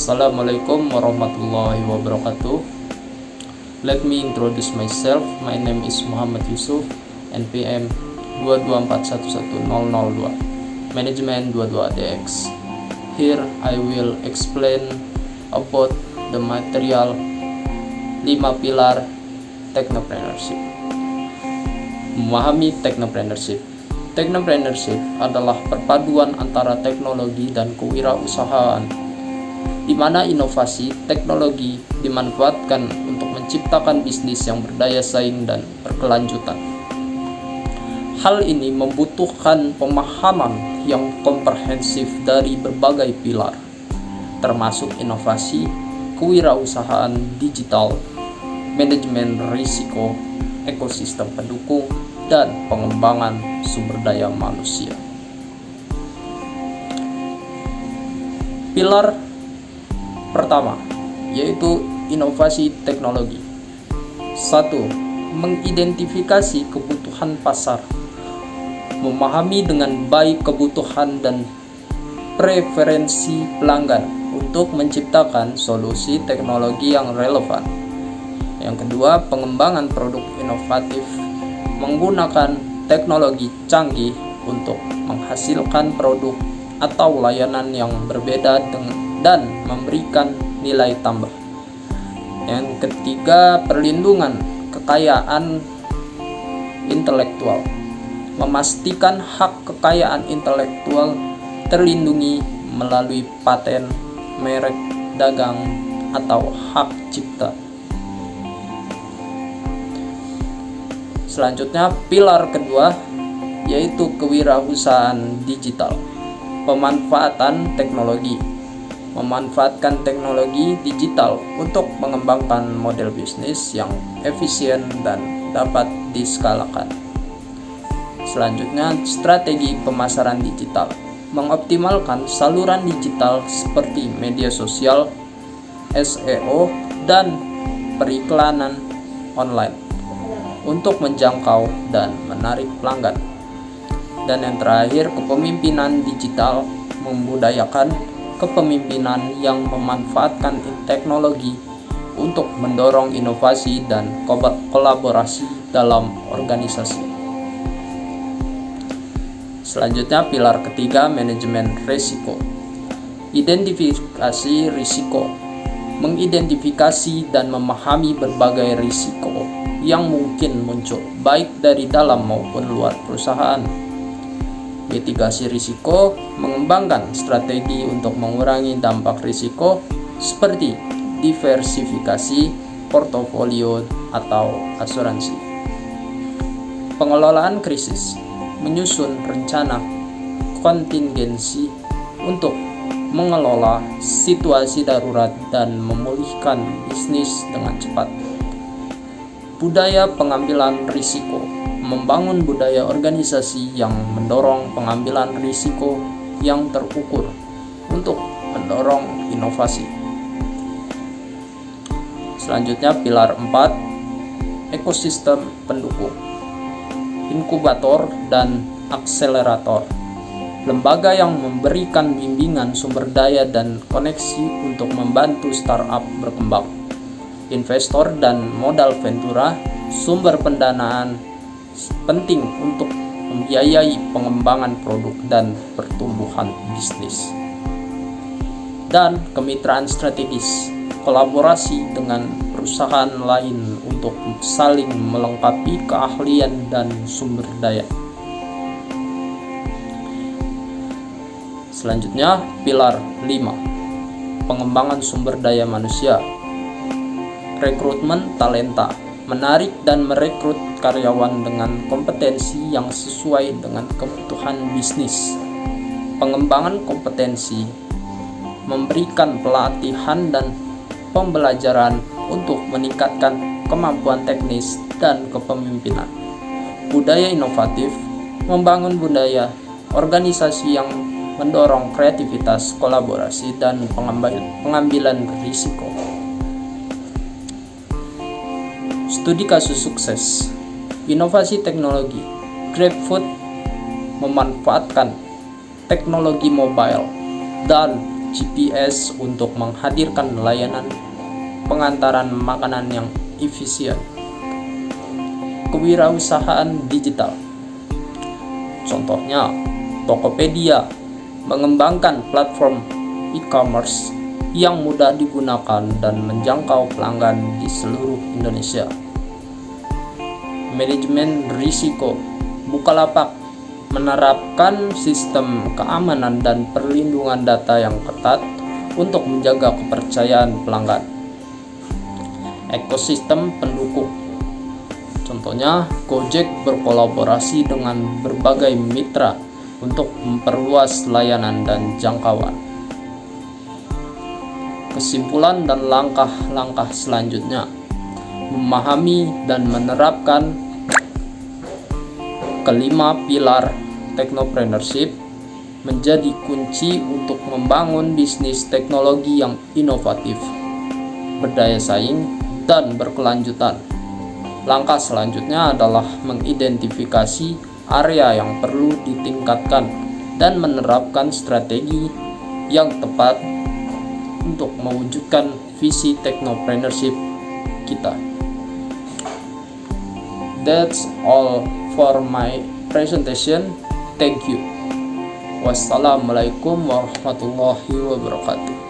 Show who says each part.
Speaker 1: Assalamualaikum warahmatullahi wabarakatuh. Let me introduce myself. My name is Muhammad Yusuf, NPM 224110002, Management 22ADX. Here I will explain about the material 5 pilar technopreneurship. Memahami technopreneurship. Technopreneurship adalah perpaduan antara teknologi dan kewirausahaan, di mana inovasi teknologi dimanfaatkan untuk menciptakan bisnis yang berdaya saing dan berkelanjutan. Hal ini membutuhkan pemahaman yang komprehensif dari berbagai pilar, termasuk inovasi, kewirausahaan digital, manajemen risiko, ekosistem pendukung, dan pengembangan sumber daya manusia. Pilar pertama yaitu inovasi teknologi. 1. Mengidentifikasi kebutuhan pasar. Memahami dengan baik kebutuhan dan preferensi pelanggan untuk menciptakan solusi teknologi yang relevan. Yang kedua, pengembangan produk inovatif menggunakan teknologi canggih untuk menghasilkan produk atau layanan yang berbeda dan memberikan nilai tambah. Yang ketiga, perlindungan kekayaan intelektual. Memastikan hak kekayaan intelektual terlindungi melalui paten, merek dagang, atau hak cipta. Selanjutnya, pilar kedua yaitu kewirausahaan digital. Pemanfaatan teknologi. Memanfaatkan teknologi digital untuk mengembangkan model bisnis yang efisien dan dapat diskalakan. Selanjutnya, strategi pemasaran digital. Mengoptimalkan saluran digital seperti media sosial, SEO, dan periklanan online untuk menjangkau dan menarik pelanggan. Dan yang terakhir, kepemimpinan digital. Membudayakan kepemimpinan yang memanfaatkan teknologi untuk mendorong inovasi dan kolaborasi dalam organisasi. Selanjutnya, pilar ketiga, manajemen risiko. Identifikasi risiko. Mengidentifikasi dan memahami berbagai risiko yang mungkin muncul baik dari dalam maupun luar perusahaan. Mitigasi risiko. Mengembangkan strategi untuk mengurangi dampak risiko seperti diversifikasi portofolio atau asuransi. Pengelolaan krisis. Menyusun rencana kontingensi untuk mengelola situasi darurat dan memulihkan bisnis dengan cepat. Budaya pengambilan risiko. Membangun budaya organisasi yang mendorong pengambilan risiko yang terukur untuk mendorong inovasi. Selanjutnya, pilar 4, ekosistem pendukung. Inkubator dan akselerator. Lembaga yang memberikan bimbingan sumber daya dan koneksi untuk membantu startup berkembang. Investor dan modal ventura. Sumber pendanaan penting untuk membiayai pengembangan produk dan pertumbuhan bisnis. Dan kemitraan strategis. Kolaborasi dengan perusahaan lain untuk saling melengkapi keahlian dan sumber daya. Selanjutnya, pilar 5, pengembangan sumber daya manusia. Rekrutmen talenta. Menarik dan merekrut karyawan dengan kompetensi yang sesuai dengan kebutuhan bisnis. Pengembangan kompetensi. Memberikan pelatihan dan pembelajaran untuk meningkatkan kemampuan teknis dan kepemimpinan. Budaya inovatif. Membangun budaya organisasi yang mendorong kreativitas, kolaborasi, dan pengambilan risiko. Studi kasus sukses. Inovasi teknologi. GrabFood memanfaatkan teknologi mobile dan GPS untuk menghadirkan layanan pengantaran makanan yang efisien. Kewirausahaan digital. Contohnya, Tokopedia mengembangkan platform e-commerce yang mudah digunakan dan menjangkau pelanggan di seluruh Indonesia. Manajemen risiko. Bukalapak menerapkan sistem keamanan dan perlindungan data yang ketat untuk menjaga kepercayaan pelanggan. Ekosistem pendukung. Contohnya, Gojek berkolaborasi dengan berbagai mitra untuk memperluas layanan dan jangkauan. Kesimpulan dan langkah-langkah selanjutnya. Memahami dan menerapkan kelima pilar technopreneurship menjadi kunci untuk membangun bisnis teknologi yang inovatif, berdaya saing, dan berkelanjutan. Langkah selanjutnya adalah mengidentifikasi area yang perlu ditingkatkan dan menerapkan strategi yang tepat untuk mewujudkan visi technopreneurship kita. That's all for my presentation. Thank you. Wassalamualaikum warahmatullahi wabarakatuh.